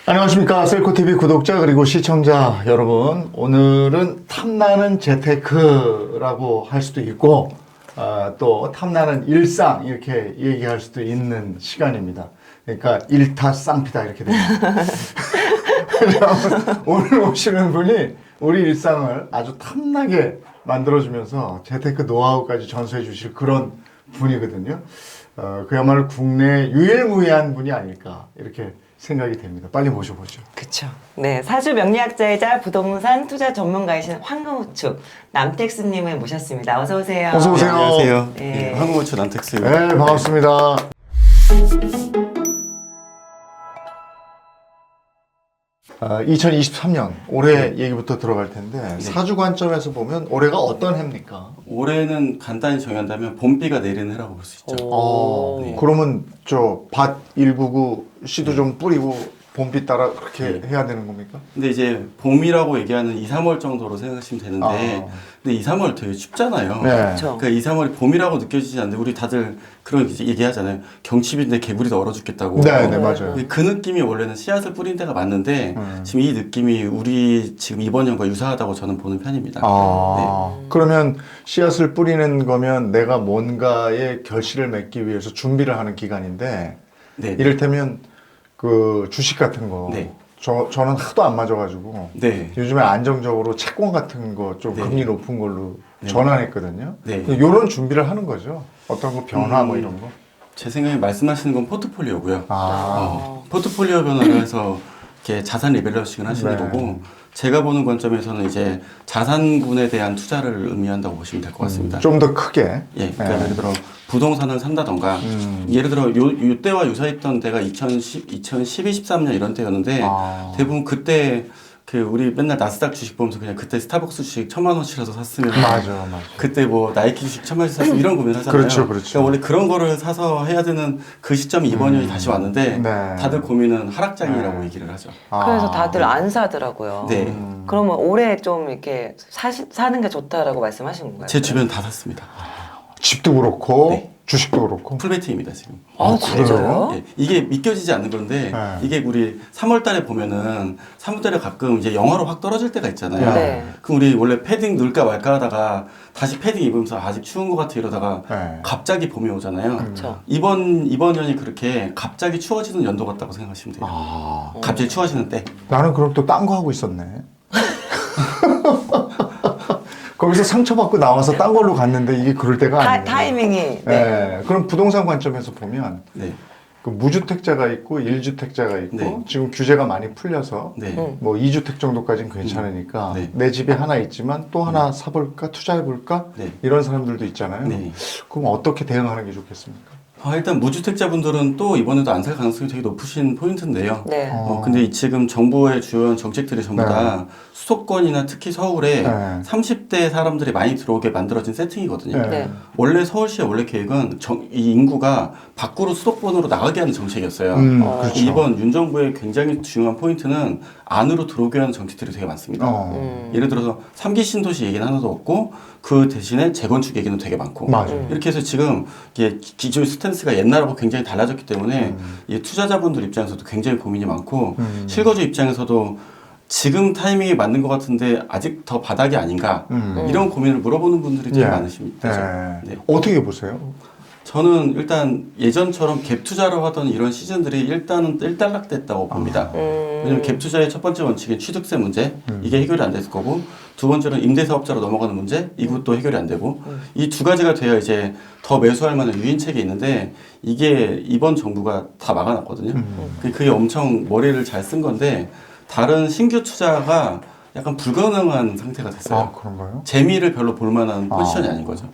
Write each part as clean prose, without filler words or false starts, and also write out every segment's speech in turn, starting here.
안녕하십니까. 셀코TV 구독자 그리고 시청자 여러분. 오늘은 탐나는 재테크라고 할 수도 있고 또 탐나는 일상 이렇게 얘기할 수도 있는 시간입니다. 그러니까 일타쌍피다 이렇게 됩니다. 오늘 오시는 분이 우리 일상을 아주 탐나게 만들어주면서 재테크 노하우까지 전수해 주실 그런 분이거든요. 그야말로 국내 유일무이한 분이 아닐까 이렇게 생각이 됩니다. 빨리 모셔보죠. 그렇죠. 네, 사주 명리학자이자 부동산 투자 전문가이신 황금우측 남택스님을 모셨습니다. 어서 오세요. 어서 오세요. 안녕하세요. 네. 네, 한국어초 남택스입니다. 네, 반갑습니다. 아, 2023년 올해 얘기부터 들어갈 텐데 사주 관점에서 보면 올해가 어떤 해입니까? 올해는 간단히 정의한다면 봄비가 내리는 해라고 볼 수 있죠. 네. 그러면 저 밭 199 씨도 좀 뿌리고 봄비 따라 그렇게 네. 해야 되는 겁니까? 근데 이제 봄이라고 얘기하는 2, 3월 정도로 생각하시면 되는데 근데 2, 3월 되게 춥잖아요. 네. 그렇죠. 그러니까 2, 3월이 봄이라고 느껴지지 않는데 우리 다들 그런 얘기하잖아요. 경칩인데 개구리도 얼어 죽겠다고. 네, 네, 맞아요. 그 느낌이 원래는 씨앗을 뿌린 데가 맞는데 지금 이 느낌이 우리 지금 이번 년과 유사하다고 저는 보는 편입니다. 그러면 씨앗을 뿌리는 거면 내가 뭔가의 결실을 맺기 위해서 준비를 하는 기간인데 네. 이를테면 그 주식 같은 거 네. 저는 하도 안 맞아가지고 네. 요즘에 안정적으로 채권 같은 거 좀 네. 금리 높은 걸로 네. 전환했거든요. 네. 이런 준비를 하는 거죠. 어떤 거 변화 뭐 이런 거. 제 생각에 말씀하시는 건 포트폴리오고요. 아, 포트폴리오 변화를 해서 이렇게 자산 리밸런싱을 하시는 네. 거고 제가 보는 관점에서는 이제 자산군에 대한 투자를 의미한다고 보시면 될 것 같습니다. 좀 더 크게. 예, 그러니까 예를 들어 부동산을 산다던가 예를 들어 요때와 유사했던 때가 2012, 13년 이런 때였는데 대부분 그때 그 우리 맨날 나스닥 주식 보면서 그냥 그때 스타벅스 주식 1,000만 원치라도 샀으면 맞아. 그때 뭐 나이키 주식 1,000만 원치 샀으면 이런 고민을 하잖아요. 그렇죠. 그러니까 원래 그런 거를 사서 해야 되는 그 시점이 이번 년이 다시 왔는데 네. 다들 고민은 하락장이라고 얘기를 하죠. 그래서 다들 안 사더라고요. 네. 그러면 올해 좀 이렇게 사는 게 좋다라고 말씀하신 건가요? 제 주변 다 샀습니다. 집도 그렇고 네. 주식도 그렇고. 풀베팅입니다 지금. 아, 그래요? 진짜요? 예, 이게 믿겨지지 않는 건데 네. 이게 우리 3월달에 보면은 3월달에 가끔 이제 영화로 확 떨어질 때가 있잖아요. 네. 그럼 우리 원래 패딩 넣을까 말까 하다가 다시 패딩 입으면서 아직 추운 것 같아 이러다가 네. 갑자기 봄이 오잖아요. 그렇죠. 이번 년이 그렇게 갑자기 추워지는 연도 같다고 생각하시면 돼요. 갑자기 추워지는 때. 나는 그럼 또 딴 거 하고 있었네. 거기서 상처받고 나와서 딴 걸로 갔는데 이게 그럴 때가 아니에요. 타이밍이. 네. 네. 그럼 부동산 관점에서 보면 네. 그 무주택자가 있고 1주택자가 있고 네. 지금 규제가 많이 풀려서 네. 뭐 2주택 정도까지는 괜찮으니까 네. 내 집이 하나 있지만 또 하나 사볼까 투자해볼까 네. 이런 사람들도 있잖아요. 네. 그럼 어떻게 대응하는 게 좋겠습니까? 일단 무주택자분들은 또 이번에도 안 살 가능성이 되게 높으신 포인트인데요. 네. 근데 지금 정부의 주요한 정책들이 전부 네. 다 수도권이나 특히 서울에 네. 30대 사람들이 많이 들어오게 만들어진 세팅이거든요. 네. 네. 원래 서울시의 원래 계획은 이 인구가 밖으로 수도권으로 나가게 하는 정책이었어요. 그렇죠. 이번 윤 정부의 굉장히 중요한 포인트는 안으로 들어오게 하는 정책들이 되게 많습니다. 예를 들어서 3기 신도시 얘기는 하나도 없고 그 대신에 재건축 얘기는 되게 많고 맞아요. 이렇게 해서 지금 이게 기존 스탠스가 옛날하고 굉장히 달라졌기 때문에 이 투자자분들 입장에서도 굉장히 고민이 많고 실거주 입장에서도 지금 타이밍이 맞는 것 같은데 아직 더 바닥이 아닌가 이런 고민을 물어보는 분들이 되게 예. 많으십니다. 네. 네. 어떻게 보세요? 저는 일단 예전처럼 갭 투자로 하던 이런 시즌들이 일단은 일단락됐다고 봅니다. 왜냐면 갭 투자의 첫 번째 원칙은 취득세 문제, 이게 해결이 안 됐을 거고, 두 번째는 임대사업자로 넘어가는 문제, 이것도 해결이 안 되고, 이 두 가지가 돼야 이제 더 매수할 만한 유인책이 있는데, 이게 이번 정부가 다 막아놨거든요. 그게 엄청 머리를 잘 쓴 건데, 다른 신규 투자가 약간 불가능한 상태가 됐어요. 그런가요? 재미를 별로 볼 만한 포지션이 아닌 거죠.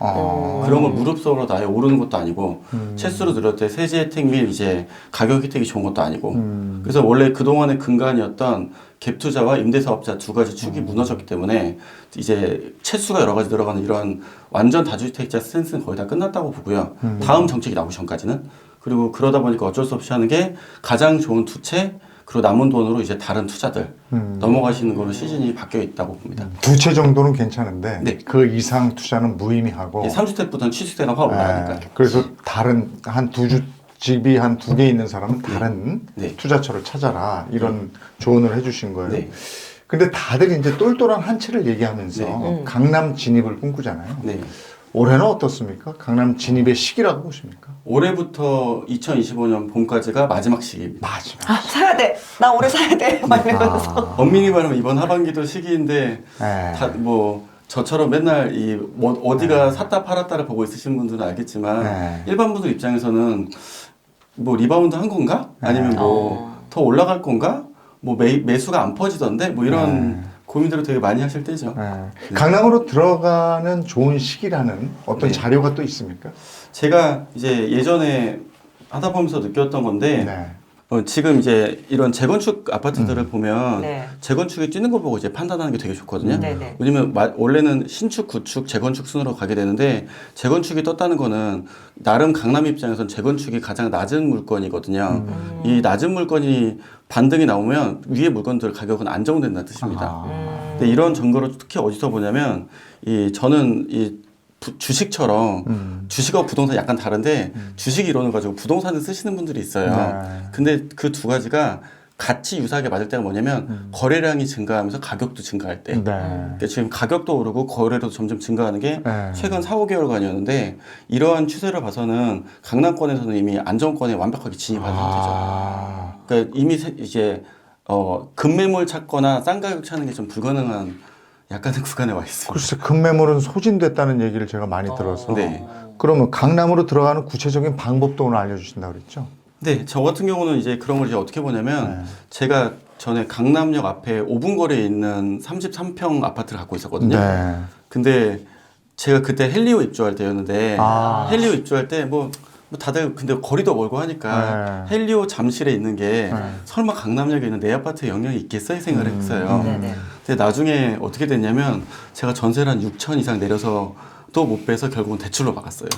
그런 걸 무릎속으로 아예 오르는 것도 아니고 채수로 들을 때 세제 혜택 및 이제 가격 혜택이 좋은 것도 아니고 그래서 원래 그동안의 근간이었던 갭 투자와 임대사업자 두 가지 축이 무너졌기 때문에 이제 채수가 여러 가지 들어가는 이런 완전 다주택자 스탠스는 거의 다 끝났다고 보고요. 다음 정책이 나오기 전까지는. 그리고 그러다 보니까 어쩔 수 없이 하는 게 가장 좋은 투채 그리고 남은 돈으로 이제 다른 투자들 넘어가시는 거로 시즌이 바뀌어 있다고 봅니다. 두 채 정도는 괜찮은데 네. 그 이상 투자는 무의미하고 3주택보다는 취득세가 확 올라가니까. 그래서 다른 한 두 주 집이 한 2개 있는 사람은 다른 네. 투자처를 찾아라. 이런 조언을 해주신 거예요. 네. 근데 다들 이제 똘똘한 한 채를 얘기하면서 네. 강남 진입을 꿈꾸잖아요. 네. 올해는 어떻습니까? 강남 진입의 시기라고 보십니까? 올해부터 2025년 봄까지가 마지막 시기입니다. 마지막. 아, 사야 돼. 나 올해 사야 돼. 막 이러면서. 엄밀히 말하면 이번 하반기도 시기인데 네. 다 뭐 저처럼 맨날 이 뭐 어디가 샀다 팔았다를 보고 있으신 분들은 알겠지만 네. 일반 분들 입장에서는 뭐 리바운드 한 건가? 아니면 뭐 더 올라갈 건가? 뭐 매수가 안 퍼지던데 뭐 이런 고민들을 되게 많이 하실 때죠. 네. 강남으로 들어가는 좋은 시기라는 어떤 네. 자료가 또 있습니까? 제가 이제 예전에 하다 보면서 느꼈던 건데 네. 지금 이제 이런 재건축 아파트들을 보면 네. 재건축이 뛰는 거 보고 이제 판단하는 게 되게 좋거든요. 네네. 왜냐면 원래는 신축, 구축, 재건축 순으로 가게 되는데 재건축이 떴다는 거는 나름 강남 입장에서는 재건축이 가장 낮은 물건이거든요. 이 낮은 물건이 반등이 나오면 위에 물건들 가격은 안정된다는 뜻입니다. 근데 이런 증거를 특히 어디서 보냐면 저는 이 주식처럼 주식하고 부동산 약간 다른데 주식 이론을 가지고 부동산을 쓰시는 분들이 있어요. 네. 근데 그 두 가지가 같이 유사하게 맞을 때가 뭐냐면 거래량이 증가하면서 가격도 증가할 때. 네. 그러니까 지금 가격도 오르고 거래도 점점 증가하는 게 네. 최근 4, 5개월간이었는데 이러한 추세를 봐서는 강남권에서는 이미 안정권에 완벽하게 진입한 상태죠. 그러니까 이미 이제 급매물 찾거나 싼 가격 찾는 게 좀 불가능한 약간의 구간에 와 있습니다. 글쎄 급매물은 소진됐다는 얘기를 제가 많이 들어서 네. 그러면 강남으로 들어가는 구체적인 방법도 오늘 알려주신다고 그랬죠? 네, 저 같은 경우는 이제 그런 걸 이제 어떻게 보냐면 제가 전에 강남역 앞에 5분 거리에 있는 33평 아파트를 갖고 있었거든요. 네. 근데 제가 그때 헬리오 입주할 때였는데 헬리오 입주할 때 뭐 다들 근데 거리도 멀고 하니까 헬리오 잠실에 있는 게 설마 강남역에 있는 내 아파트에 영향이 있겠어? 이 생각을 했어요. 네네. 근데 나중에 어떻게 됐냐면 제가 전세를 한 6천 이상 내려서 또 못 빼서 결국은 대출로 막았어요.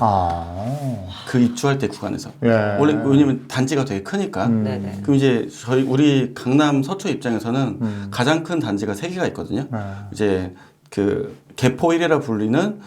그 입주할 때 구간에서. 예. 원래 왜냐면 단지가 되게 크니까. 네네. 그럼 이제 우리 강남 서초 입장에서는 가장 큰 단지가 3개가 있거든요. 이제 그 개포 1이라 불리는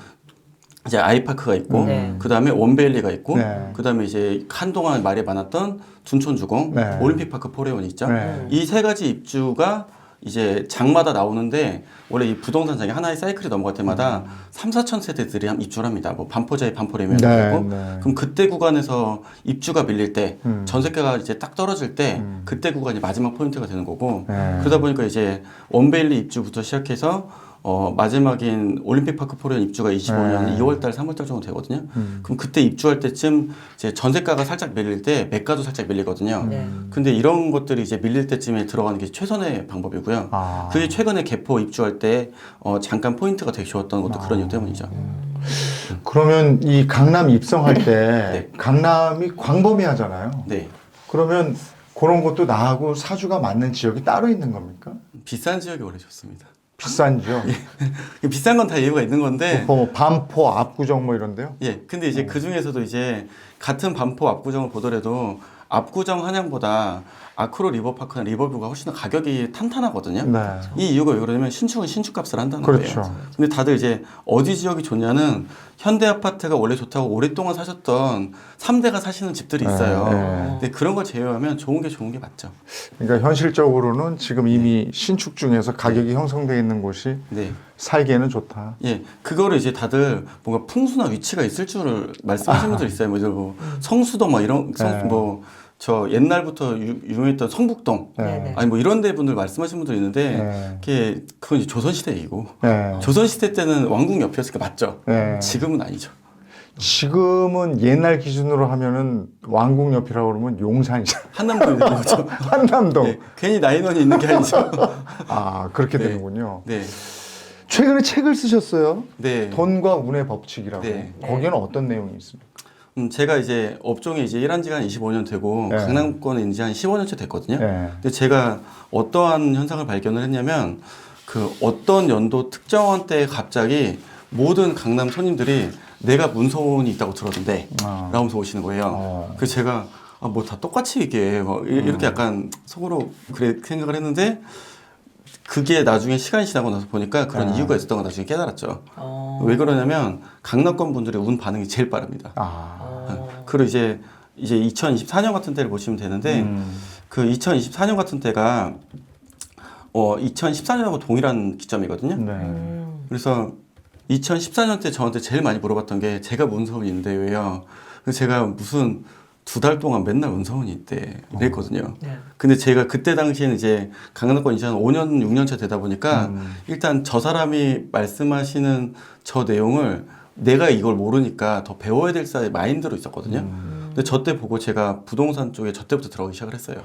이제 아이파크가 있고, 네. 그 다음에 원베일리가 있고, 네. 그 다음에 이제 한동안 말이 많았던 둔촌주공, 네. 올림픽파크 포레온이 있죠. 네. 이 3가지 입주가 이제 장마다 나오는데 원래 이 부동산 장이 하나의 사이클이 넘어갈 때마다 3, 4천 세대들이 입주를 합니다. 뭐 반포자의 반포레미엄 네, 있고 네. 그럼 그때 구간에서 입주가 밀릴 때 전세가가 이제 딱 떨어질 때 그때 구간이 마지막 포인트가 되는 거고 네. 그러다 보니까 이제 원베일리 입주부터 시작해서 마지막인 올림픽파크 포레온 입주가 25년 2월달, 3월달 정도 되거든요. 그럼 그때 입주할 때쯤 이제 전세가가 살짝 밀릴 때 매가도 살짝 밀리거든요. 네. 근데 이런 것들이 이제 밀릴 때쯤에 들어가는 게 최선의 방법이고요. 그게 최근에 개포 입주할 때 잠깐 포인트가 되게 좋았던 것도 그런 이유 때문이죠. 그러면 이 강남 입성할 때 네. 강남이 광범위하잖아요. 네. 그러면 그런 것도 나하고 사주가 맞는 지역이 따로 있는 겁니까? 비싼 지역이 원래 좋습니다. 비싼 지역? 비싼 건 다 이유가 있는 건데. 뭐 반포, 압구정 뭐 이런데요? 예. 근데 이제 그 중에서도 이제 같은 반포 압구정을 보더라도 압구정 한양보다 아크로 리버파크나 리버뷰가 훨씬 더 가격이 탄탄하거든요. 네. 이 이유가 왜 그러냐면 신축은 신축값을 한다는 그렇죠. 거예요. 근데 다들 이제 어디 지역이 좋냐는 현대 아파트가 원래 좋다고 오랫동안 사셨던 3대가 사시는 집들이 있어요. 네. 근데 그런 걸 제외하면 좋은 게 맞죠. 그러니까 현실적으로는 지금 이미 신축 중에서 가격이 형성되어 있는 곳이 네. 살기에는 좋다. 예, 그거를 이제 다들 뭔가 풍수나 위치가 있을 줄을 말씀하시는 분들 있어요. 뭐 성수동 뭐 이런 뭐 저 옛날부터 유명했던 성북동 네네. 아니 뭐 이런 데 분들 말씀하시는 분들 있는데 네. 그건 이제 조선시대 얘기고 네. 조선시대 때는 왕궁 옆이었으니까 맞죠. 네. 지금은 아니죠. 지금은 옛날 기준으로 하면은 왕궁 옆이라고 그러면 용산이잖아요. 한남동 있는 거죠. 한남동. 네, 괜히 나인원이 있는 게 아니죠. 아, 그렇게 네. 되는군요. 네, 최근에 책을 쓰셨어요. 네. 돈과 운의 법칙이라고. 네. 거기에는 어떤 내용이 있습니까? 제가 이제 업종에 이제 일한 지가 한 25년 되고 네. 강남권에 있는 지 한 15년째 됐거든요. 네. 근데 제가 어떠한 현상을 발견을 했냐면 그 어떤 연도 특정한 때에 갑자기 모든 강남 손님들이 내가 문서원이 있다고 들었는데 라고 하면서 오시는 거예요. 그래서 제가 뭐 다 똑같이 얘기해. 이렇게 약간 속으로 그래 생각을 했는데 그게 나중에 시간이 지나고 나서 보니까 그런 이유가 있었던 걸 나중에 깨달았죠. 왜 그러냐면 강남권 분들의 운 반응이 제일 빠릅니다. 그리고 이제 이제 2024년 같은 때를 보시면 되는데 그 2024년 같은 때가 2014년하고 동일한 기점이거든요. 네. 그래서 2014년 때 저한테 제일 많이 물어봤던 게 제가 문서원이 있는데 왜요? 그래서 제가 무슨 2달 동안 맨날 문서원이 있대 이랬거든요. 네. 근데 제가 그때 당시에는 이제 강남권 이전 5년, 6년 차 되다 보니까 일단 저 사람이 말씀하시는 저 내용을 내가 이걸 모르니까 더 배워야 될 마인드로 있었거든요. 근데 저 때 보고 제가 부동산 쪽에 저 때부터 들어가기 시작을 했어요.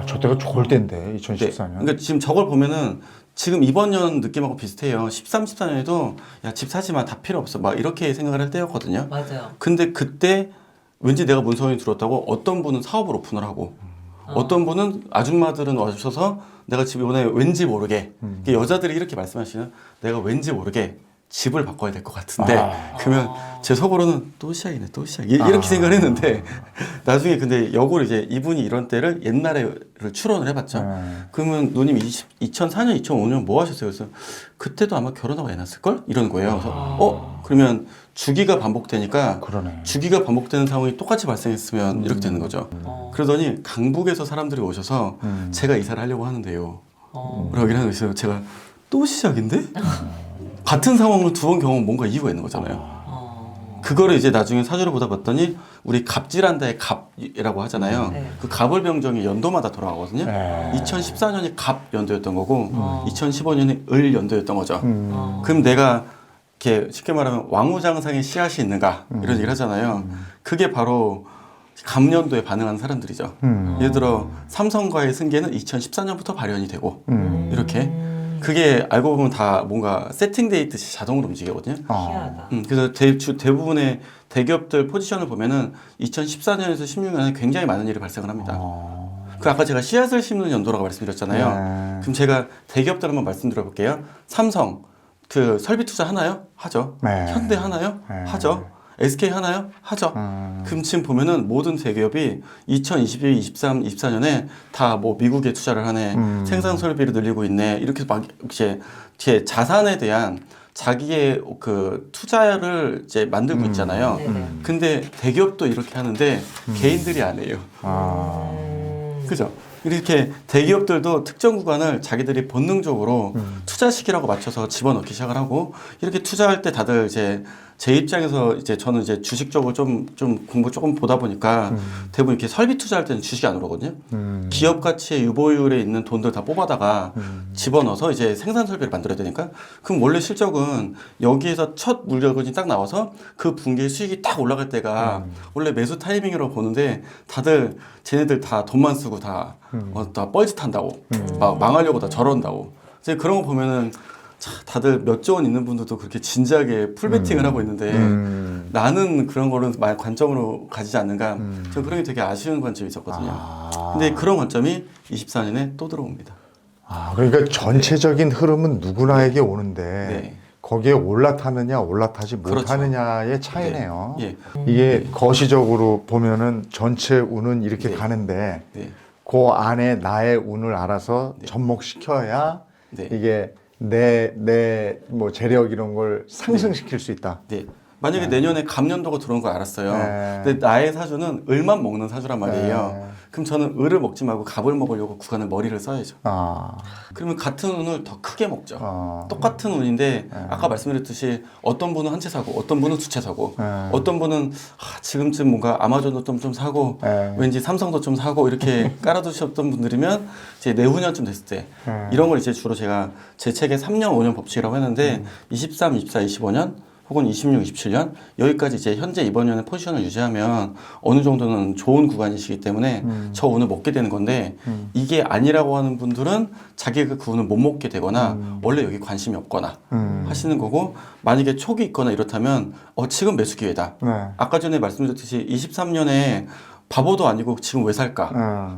저 때가 좋을 때인데, 2014년. 네. 그러니까 지금 저걸 보면은 지금 이번 년 느낌하고 비슷해요. 13, 14년에도 야, 집 사지 마. 다 필요 없어. 막 이렇게 생각을 할 때였거든요. 맞아요. 근데 그때 왠지 내가 문서원이 들었다고 어떤 분은 사업을 오픈을 하고 어떤 분은 아줌마들은 와주셔서 내가 집 이번에 왠지 모르게 여자들이 이렇게 말씀하시는 내가 왠지 모르게 집을 바꿔야 될 것 같은데 그러면 제 속으로는 또 시작이네 또 시작 이렇게 생각을 했는데 나중에 근데 역으로 이제 이분이 이런 때를 옛날에를 추론을 해봤죠. 그러면 누님 2004년 2005년 뭐 하셨어요? 그래서 그때도 아마 결혼하고 애 낳았을걸? 이러는 거예요. 그래서 그러면 주기가 반복되니까 그러네. 주기가 반복되는 상황이 똑같이 발생했으면 이렇게 되는 거죠. 그러더니 강북에서 사람들이 오셔서 제가 이사를 하려고 하는데요. 라고 얘기를 하는 거예요. 제가 또 시작인데? 같은 상황을 두 번 경험하면 뭔가 이유가 있는 거잖아요. 그거를 이제 나중에 사주를 보다 봤더니 우리 갑질한다의 갑이라고 하잖아요. 네. 그 갑을병정이 연도마다 돌아가거든요. 네. 2014년이 갑 연도였던 거고 2015년이 을 연도였던 거죠. 그럼 내가 이렇게 쉽게 말하면 왕우장상의 씨앗이 있는가 이런 얘기를 하잖아요. 그게 바로 갑년도에 반응하는 사람들이죠. 예를 들어 삼성과의 승계는 2014년부터 발현이 되고 이렇게 그게 알고 보면 다 뭔가 세팅돼 있듯이 자동으로 움직이거든요. 희한하다. 그래서 대부분의 대기업들 포지션을 보면은 2014년에서 16년에 굉장히 많은 일이 발생을 합니다. 그 아까 제가 씨앗을 심는 연도라고 말씀드렸잖아요. 그럼 제가 대기업들 한번 말씀드려 볼게요. 삼성 그 설비 투자 하나요? 하죠. 네. 현대 하나요? 네. 하죠. SK 하나요? 하죠. 그럼 지금 보면은 모든 대기업이 2022, 23, 24년에 다 뭐 미국에 투자를 하네, 생산 설비를 늘리고 있네, 이렇게 막 이제 제 자산에 대한 자기의 그 투자를 이제 만들고 있잖아요. 네네. 근데 대기업도 이렇게 하는데 개인들이 안 해요. 그죠? 이렇게 대기업들도 특정 구간을 자기들이 본능적으로 투자 시기라고 맞춰서 집어넣기 시작을 하고 이렇게 투자할 때 다들 이제 제 입장에서 이제 저는 이제 주식 쪽을 좀 공부 조금 보다 보니까 대부분 이렇게 설비 투자할 때는 주식이 안 오르거든요. 기업 가치의 유보율에 있는 돈들 다 뽑아다가 집어넣어서 이제 생산 설비를 만들어야 되니까 그럼 원래 실적은 여기에서 첫 물건이 딱 나와서 그 분기의 수익이 딱 올라갈 때가 원래 매수 타이밍이라고 보는데 다들 쟤네들 다 돈만 쓰고 다 뻘짓한다고 막 망하려고 다 저런다고 이제 그런 거 보면은 다들 몇 조 원 있는 분들도 그렇게 진지하게 풀베팅을 하고 있는데 나는 그런 거를 관점으로 가지지 않는가 저 그런 게 되게 아쉬운 관점이 있었거든요. 근데 그런 관점이 24년에 또 들어옵니다. 그러니까 전체적인 흐름은 누구나에게 오는데 네. 거기에 올라타느냐 올라타지 그렇죠. 못하느냐의 차이네요. 예. 이게 거시적으로 보면은 전체 운은 이렇게 네. 가는데 네. 그 안에 나의 운을 알아서 접목시켜야 네. 이게 내 뭐 재력 이런 걸 상승시킬 수 있다. 네. 만약에 내년에 갑년도가 들어온 걸 알았어요. 네. 근데 나의 사주는 을만 먹는 사주란 말이에요. 네. 그럼 저는 을을 먹지 말고 갑을 먹으려고 구간에 머리를 써야죠. 아, 그러면 같은 운을 더 크게 먹죠. 아. 똑같은 운인데 아까 말씀드렸듯이 어떤 분은 한 채 사고 어떤 분은 두 채 사고 어떤 분은 지금쯤 뭔가 아마존도 좀 사고 왠지 삼성도 좀 사고 이렇게 깔아두셨던 분들이면 이제 내후년쯤 됐을 때 이런 걸 이제 주로 제가 제 책에 3년 5년 법칙이라고 했는데 23, 24, 25년 혹은 26, 27년 여기까지 이제 현재 이번 년의 포지션을 유지하면 어느 정도는 좋은 구간이시기 때문에 저 운을 먹게 되는 건데 이게 아니라고 하는 분들은 자기가 그 운을 못 먹게 되거나 원래 여기 관심이 없거나 하시는 거고 만약에 촉이 있거나 이렇다면 지금 매수 기회다. 네. 아까 전에 말씀드렸듯이 23년에 바보도 아니고 지금 왜 살까?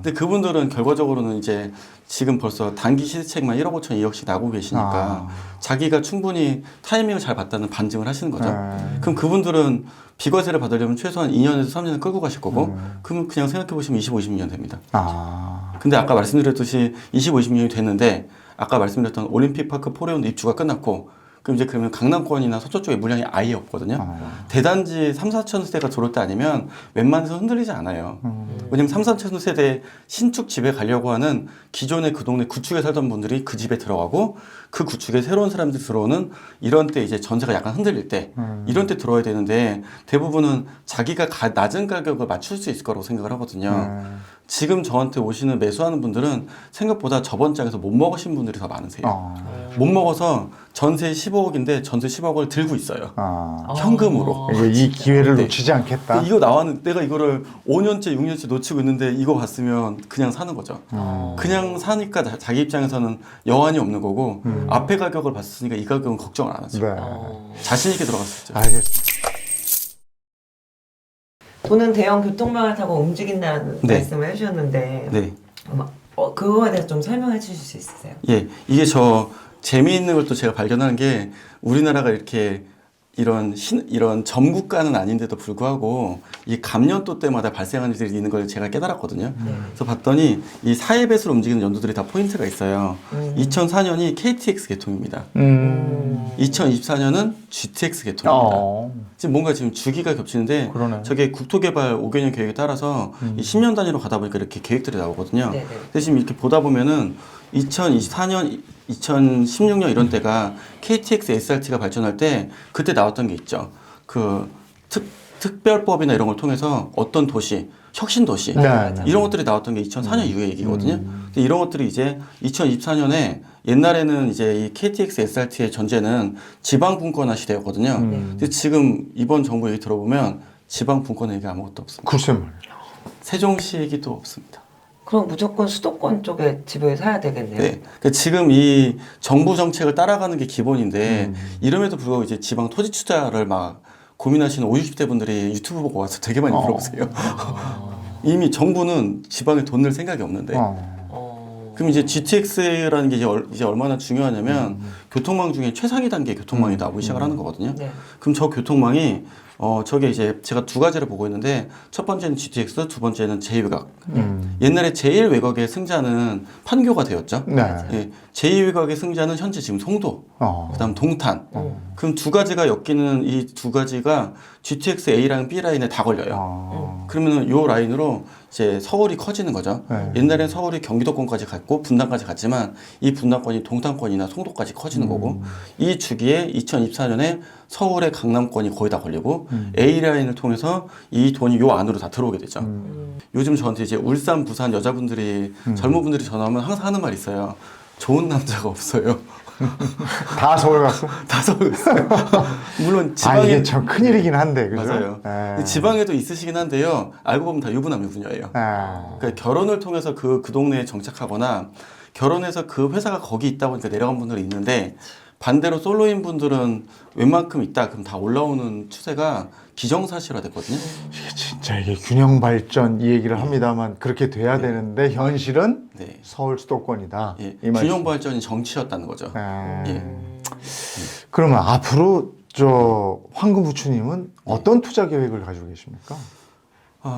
근데 그분들은 결과적으로는 이제 지금 벌써 단기 시세책만 1억 5천 2억씩 나고 계시니까 자기가 충분히 타이밍을 잘 봤다는 반증을 하시는 거죠. 그럼 그분들은 비과세를 받으려면 최소한 2년에서 3년을 끌고 가실 거고 그럼 그냥 생각해 보시면 25, 26년 됩니다. 근데 아까 말씀드렸듯이 25, 26년이 됐는데 아까 말씀드렸던 올림픽 파크 포레온도 입주가 끝났고 그럼 이제 그러면 강남권이나 서초 쪽에 물량이 아예 없거든요. 대단지 3, 4천 세대가 들어올 때 아니면 웬만해서 흔들리지 않아요. 왜냐면 3, 4천 세대 신축 집에 가려고 하는 기존의 그 동네 구축에 살던 분들이 그 집에 들어가고 그 구축에 새로운 사람들이 들어오는 이런 때 이제 전세가 약간 흔들릴 때 이런 때 들어와야 되는데 대부분은 자기가 낮은 가격을 맞출 수 있을 거라고 생각을 하거든요. 지금 저한테 오시는 매수하는 분들은 생각보다 저번 장에서 못 먹으신 분들이 더 많으세요. 못 먹어서 전세 15억인데 전세 10억을 들고 있어요. 현금으로. 이 기회를 네. 놓치지 않겠다. 이거 나왔는 내가 이거를 5년째 6년째 놓치고 있는데 이거 봤으면 그냥 사는 거죠. 그냥 사니까 자기 입장에서는 여한이 없는 거고 앞에 가격을 봤으니까 이 가격은 걱정을 안 하죠. 네. 자신 있게 들어갈 수 있죠. 알겠습니다. 돈은 대형 교통망을 타고 움직인다는 네. 말씀을 해주셨는데 네. 그거에 대해서 좀 설명해 주실 수 있으세요? 예, 이게 저 재미있는 걸 또 제가 발견하는 게 우리나라가 이렇게 이런 점국가는 아닌데도 불구하고 이 감년도 때마다 발생하는 일들이 있는 걸 제가 깨달았거든요. 그래서 봤더니 이 사회배수로 움직이는 연도들이 다 포인트가 있어요. 2004년이 KTX 개통입니다. 2024년은 GTX 개통입니다. 지금 뭔가 지금 주기가 겹치는데 그러네. 저게 국토개발 5개년 계획에 따라서 이 10년 단위로 가다 보니까 이렇게 계획들이 나오거든요. 네네. 근데 지금 이렇게 보다 보면은 2024년, 2016년 이런 때가 KTX SRT가 발전할 때 그때 나왔던 게 있죠. 그 특별법이나 이런 걸 통해서 어떤 도시, 혁신 도시 네. 이런 것들이 나왔던 게 2004년 이후의 얘기거든요. 근데 이런 것들이 이제 2024년에 옛날에는 이제 이 KTX SRT의 전제는 지방 분권화 시대였거든요. 근데 지금 이번 정부 얘기 들어보면 지방 분권 얘기 아무것도 없습니다. 글쎄 말이야. 세종시 얘기도 없습니다. 그럼 무조건 수도권 쪽에 집을 사야 되겠네요. 네. 그러니까 지금 이 정부 정책을 따라가는 게 기본인데 이름에도 불구하고 이제 지방 토지 투자를 막 고민하시는 50, 60대 분들이 유튜브 보고 와서 되게 많이 물어보세요. 이미 정부는 지방에 돈 낼 생각이 없는데. 그럼 이제 GTX라는 게 이제 얼마나 중요하냐면 교통망 중에 최상위 단계 교통망이 나오기 시작을 하는 거거든요. 네. 그럼 저 교통망이 저게 이제 제가 두 가지를 보고 있는데 첫 번째는 GTX, 두 번째는 제2외곽. 옛날에 제1외곽의 승자는 판교가 되었죠. 네. 예, 제2외곽의 승자는 현재 지금 송도, 그다음 동탄. 그럼 두 가지가 엮이는 이 두 가지가 GTX A랑 B 라인에 다 걸려요. 그러면은 요 라인으로 이제 서울이 커지는 거죠. 네. 옛날엔 서울이 경기도권까지 갔고 분당까지 갔지만 이 분당권이 동탄권이나 송도까지 커지는 거고 이 주기에 2024년에 서울의 강남권이 거의 다 걸리고 A 라인을 통해서 이 돈이 요 안으로 다 들어오게 되죠. 요즘 저한테 이제 울산, 부산 여자분들이 젊은 분들이 전화하면 항상 하는 말이 있어요. 좋은 남자가 없어요. 다 서울 갔어? 다 서울 갔어요. 물론 아, 지방에 이게 참 큰일이긴 한데, 그죠? 맞아요. 예. 지방에도 있으시긴 한데요. 알고 보면 다 유부남 유부녀예요. 그러니까 결혼을 통해서 그 동네에 정착하거나 결혼해서 그 회사가 거기 있다 보니까 내려간 분들이 있는데 반대로 솔로인 분들은 웬만큼 있다 그럼 다 올라오는 추세가 기정사실화됐거든요. 이게 진짜 이게 균형 발전 이 얘기를 합니다만 그렇게 돼야 되는데 현실은 네. 서울 수도권이다. 예, 이 말씀. 균형 발전이 정치였다는 거죠. 예. 그러면 앞으로 저 황금 부추님은 어떤 투자 계획을 가지고 계십니까?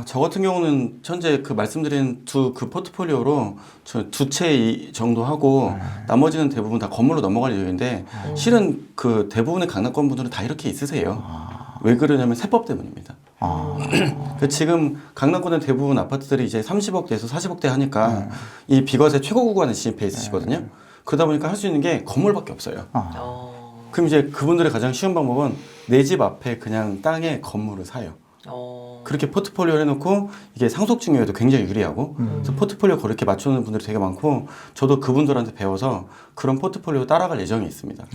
저 같은 경우는 현재 그 말씀드린 그 포트폴리오로 저 두 채 정도 하고 나머지는 대부분 다 건물로 넘어갈 예정인데 실은 그 대부분의 강남권 분들은 다 이렇게 있으세요. 왜 그러냐면 세법 때문입니다. 그 지금 강남권의 대부분 아파트들이 이제 30억대에서 40억대 하니까 이 비과세 최고 구간에 진입해 있으시거든요. 그러다 보니까 할 수 있는 게 건물밖에 없어요. 그럼 이제 그분들의 가장 쉬운 방법은 내 집 앞에 그냥 땅에 건물을 사요. 그렇게 포트폴리오를 해놓고 이게 상속 증여에도 굉장히 유리하고 그래서 포트폴리오 그렇게 맞추는 분들이 되게 많고 저도 그분들한테 배워서 그런 포트폴리오 따라갈 예정이 있습니다.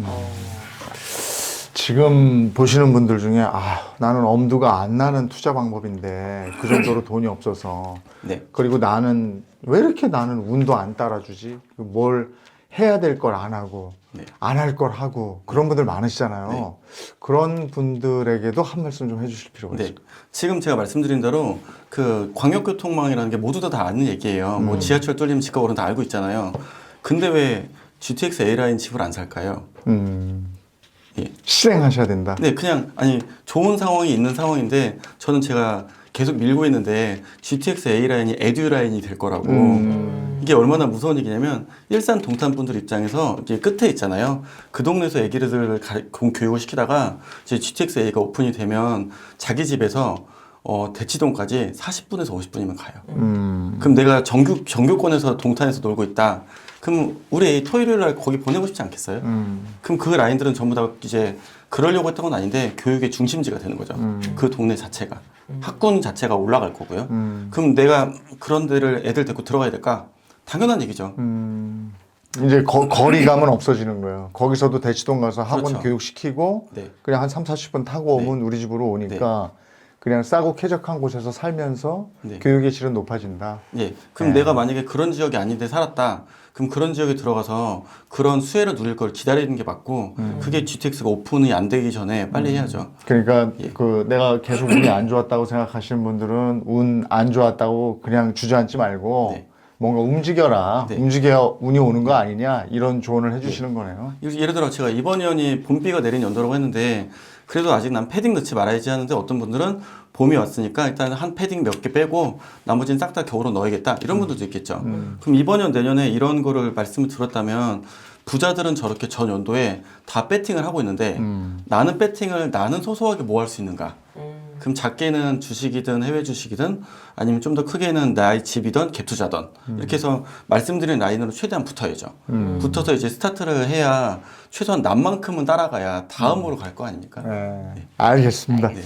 지금 보시는 분들 중에 나는 엄두가 안 나는 투자 방법인데 그 정도로 돈이 없어서 네. 그리고 나는 왜 이렇게 나는 운도 안 따라주지? 뭘 해야 될 걸 안 하고 안 할 걸 하고 그런 분들 많으시잖아요. 네. 그런 분들에게도 한 말씀 좀 해주실 필요가 네. 있습니다. 지금 제가 말씀드린 대로 그 광역교통망이라는 게 모두 다 아는 얘기예요. 뭐 지하철 뚫리면 집값 오르는 다 알고 있잖아요. 근데 왜 GTX A라인 집을 안 살까요? 예. 실행하셔야 된다. 네, 그냥 좋은 상황이 있는 상황인데 저는 제가 계속 밀고 있는데 GTX A 라인이 에듀 라인이 될 거라고 이게 얼마나 무서운 얘기냐면 일산 동탄 분들 입장에서 이게 끝에 있잖아요. 그 동네에서 애기들을 교육을 시키다가 이제 GTX A가 오픈이 되면 자기 집에서 대치동까지 40분에서 50분이면 가요. 그럼 내가 정규권에서 동탄에서 놀고 있다. 그럼 우리 애 토요일 날 거기 보내고 싶지 않겠어요? 그럼 그 라인들은 전부 다 이제 그러려고 했던 건 아닌데 교육의 중심지가 되는 거죠. 그 동네 자체가. 학군 자체가 올라갈 거고요. 그럼 내가 그런 데를 애들 데리고 들어가야 될까? 당연한 얘기죠. 이제 거리감은 없어지는 거예요. 거기서도 대치동 가서 학원 그렇죠. 교육시키고 네. 그냥 한 3, 40분 타고 오면 우리 집으로 오니까 그냥 싸고 쾌적한 곳에서 살면서 네. 교육의 질은 높아진다. 예. 그럼 내가 만약에 그런 지역이 아닌데 살았다. 그럼 그런 지역에 들어가서 그런 수혜를 누릴 걸 기다리는 게 맞고 그게 GTX가 오픈이 안 되기 전에 빨리 해야죠. 그러니까 예. 내가 계속 운이 안 좋았다고 생각하시는 분들은 운 안 좋았다고 그냥 주저앉지 말고 네. 뭔가 움직여라. 네. 움직여야 운이 오는 거 아니냐 이런 조언을 해주시는 거네요. 예를 들어 제가 이번 년이 봄비가 내린 연도라고 했는데 그래도 아직 난 패딩 넣지 말아야지 하는데 어떤 분들은 봄이 왔으니까 일단 한 패딩 몇 개 빼고 나머지는 싹 다 겨울로 넣어야겠다 이런 분들도 있겠죠. 그럼 이번 년 내년에 이런 거를 말씀을 들었다면 부자들은 저렇게 전 연도에 다 배팅을 하고 있는데 나는 배팅을 나는 소소하게 뭐 할 수 있는가? 그럼 작게는 주식이든 해외 주식이든 아니면 좀 더 크게는 나의 집이든 갭 투자든 이렇게 해서 말씀드린 라인으로 최대한 붙어야죠. 붙어서 이제 스타트를 해야 최소한 남만큼은 따라가야 다음으로 갈 거 아닙니까? 네. 알겠습니다. 네.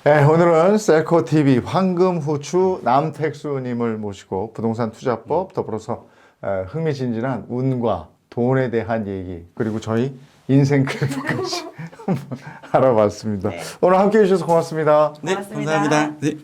네, 오늘은 셀코TV 황금후추 남택수님을 모시고 부동산 투자법 더불어서 흥미진진한 운과 돈에 대한 얘기 그리고 저희 인생 그래프까지 알아봤습니다. 네. 오늘 함께해 주셔서 고맙습니다. 네, 고맙습니다. 감사합니다. 네.